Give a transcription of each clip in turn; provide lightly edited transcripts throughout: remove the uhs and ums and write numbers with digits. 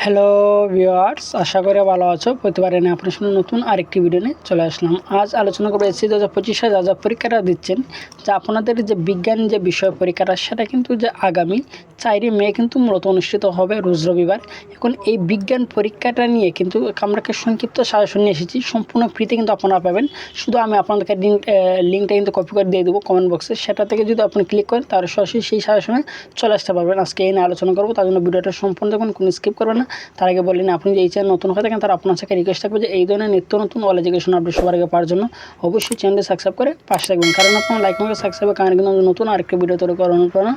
Hello viewers, আশা করি ভালো আছো। প্রতিবারে নিয়ে আপনার সামনে নতুন আরেকটি ভিডিও নিয়ে চলে আসলাম। আজ আলোচনা করবো এসএসসি 2025 যা পরীক্ষাটা দিচ্ছেন, যা আপনাদের যে বিজ্ঞান যে বিষয় পরীক্ষাটা সেটা কিন্তু যে আগামী 4 মে কিন্তু মূলত অনুষ্ঠিত হবে রোজ রবিবার। এখন এই বিজ্ঞান পরীক্ষাটা নিয়ে কিন্তু আমরা সংক্ষিপ্ত সাজেশন নিয়ে এসেছি, সম্পূর্ণ ফ্রিতে কিন্তু আপনারা পাবেন। শুধু আমি আপনাদেরকে লিঙ্কটা কিন্তু কপি করে দিয়ে দেবো কমেন্ট বক্সে, সেটা থেকে যদি আপনি ক্লিক করেন তাহলে সরাসরি সেই সাজেশনে চলে আসতে পারবেন। আজকে এই নিয়ে আলোচনা করবো, তার জন্য ভিডিওটা সম্পূর্ণ দেখুন, কোনো স্কিপ করবেন না। তার আগে বললেন, আপনি যে এই চ্যানেল নতুন হয়ে থাকেন তারা আপনার সাথে রিকোয়েস্ট থাকবে যে এই ধরনের নিত্য নতুন অল এডুকেশন আপডেট সবার আগে পাওয়ার জন্য অবশ্যই চ্যানেলটি সাবস্ক্রাইব করে পাশে থাকবেন, কারণ আপনার লাইক মার্কে সাবস্ক্রাইবের কারণে কিন্তু নতুন আরেকটি ভিডিও তৈরি করার অনুপ্রেরণা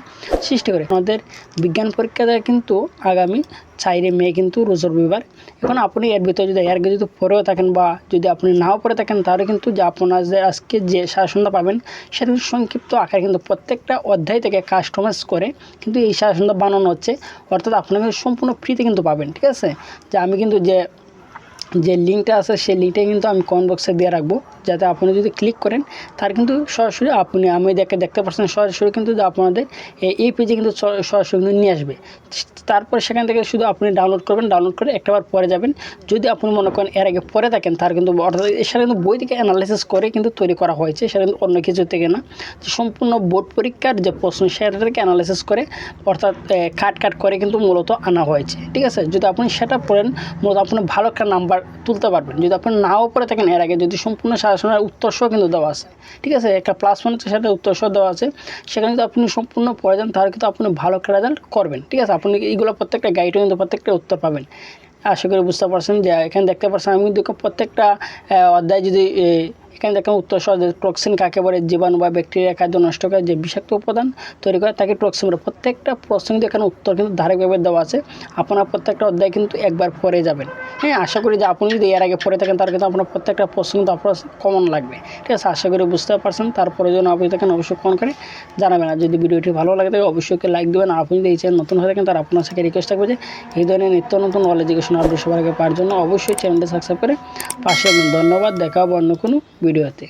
সৃষ্টি করে। আমাদের বিজ্ঞান পরীক্ষাটা কিন্তু আগামী 4 মে কিন্তু রোজ রবিবার। এখন আপনি এর ভিতরে যদি এর আগে যদি পড়েও থাকেন বা যদি আপনি নাও পড়ে থাকেন, তাহলে কিন্তু যে আপনাদের আজকে যে শাসনটা পাবেন সেটা কিন্তু সংক্ষিপ্ত আকারে কিন্তু প্রত্যেকটা অধ্যায় থেকে কাস্টমাইজ করে কিন্তু এই শাসনটা বানানো হচ্ছে, অর্থাৎ আপনাকে সম্পূর্ণ ফ্রিতে কিন্তু পাবেন। ঠিক আছে, যে আমি কিন্তু যে লিঙ্কটা আছে সেই লিঙ্কটা কিন্তু আমি কমেন্ট বক্সে দিয়ে রাখবো, যাতে আপনি যদি ক্লিক করেন তার কিন্তু সরাসরি আমি দেখতে পাচ্ছেন সরাসরি কিন্তু যে আপনাদের এই পেজে কিন্তু সরাসরি কিন্তু নিয়ে আসবে। তারপর সেখান থেকে শুধু আপনি ডাউনলোড করবেন, ডাউনলোড করে একটাবার পরে যাবেন। যদি আপনি মনে করেন এর আগে পরে থাকেন, তার কিন্তু অর্থাৎ সেটা কিন্তু বই থেকে অ্যানালাইসিস করে কিন্তু তৈরি করা হয়েছে, সেটা কিন্তু অন্য কিছু থেকে না। সম্পূর্ণ বোর্ড পরীক্ষার যে প্রশ্ন সেটাকে অ্যানালাইসিস করে অর্থাৎ কাট করে কিন্তু মূলত আনা হয়েছে। ঠিক আছে, যদি আপনি সেটা পড়েন মূলত আপনি ভালো একটা নাম্বার তুলতে পারবেন। যদি আপনি নাও পড়ে থাকেন এর আগে, যদি সম্পূর্ণ শাসনের উত্তর সহ কিন্তু দেওয়া আছে। ঠিক আছে, একটা প্লাস ওয়ান হচ্ছে সেটা উত্তর সহ দেওয়া আছে, সেখানে যদি আপনি সম্পূর্ণ পড়ে যান তাহলে কিন্তু আপনি ভালো একটা রেজাল্ট করবেন। ঠিক আছে, আপনি এইগুলো প্রত্যেকটা গাইডও কিন্তু প্রত্যেকটা উত্তর পাবেন। আশা করি বুঝতে পারছেন। যে এখানে দেখতে পাচ্ছেন আমি কিন্তু প্রত্যেকটা অধ্যায় যদি এখানে দেখেন উত্তর সহ টক্সিন কাকে বলে, জীবাণু বা ব্যাকটেরিয়া খাদ্য নষ্ট করে যে বিষাক্ত উপাদান তৈরি করে তাকে টক্সিন বলে। প্রত্যেকটা প্রশ্ন কিন্তু এখানে উত্তর কিন্তু ধারাবাহিকভাবে দেওয়া আছে, আপনার প্রত্যেকটা অধ্যায় কিন্তু একবার পড়ে যাবেন। হ্যাঁ, আশা করি যে আপনি যদি এর আগে পড়ে থাকেন তার কিন্তু আপনার প্রত্যেকটা প্রশ্ন কিন্তু আপনার কমন লাগবে। ঠিক আছে, আশা করি বুঝতে পারছেন। তারপরে যেন আপনি থাকেন অবশ্যই কমেন্ট করে জানাবেন। আর যদি ভিডিওটি ভালো লাগে থাকে অবশ্যই লাইক দেবেন। আর আপনি যদি এই চ্যানেল নতুন হয়ে থাকেন তার আপনার সাথে রিকোয়েস্ট থাকবে যে এই ধরনের নিত্য নতুন অল এডুকেশন আপডেট সবার আগে পাওয়ার জন্য অবশ্যই চ্যানেলটি সাবস্ক্রাইব করে পাশে। ধন্যবাদ, দেখা হবে অন্য কোনো ভিডিওতে।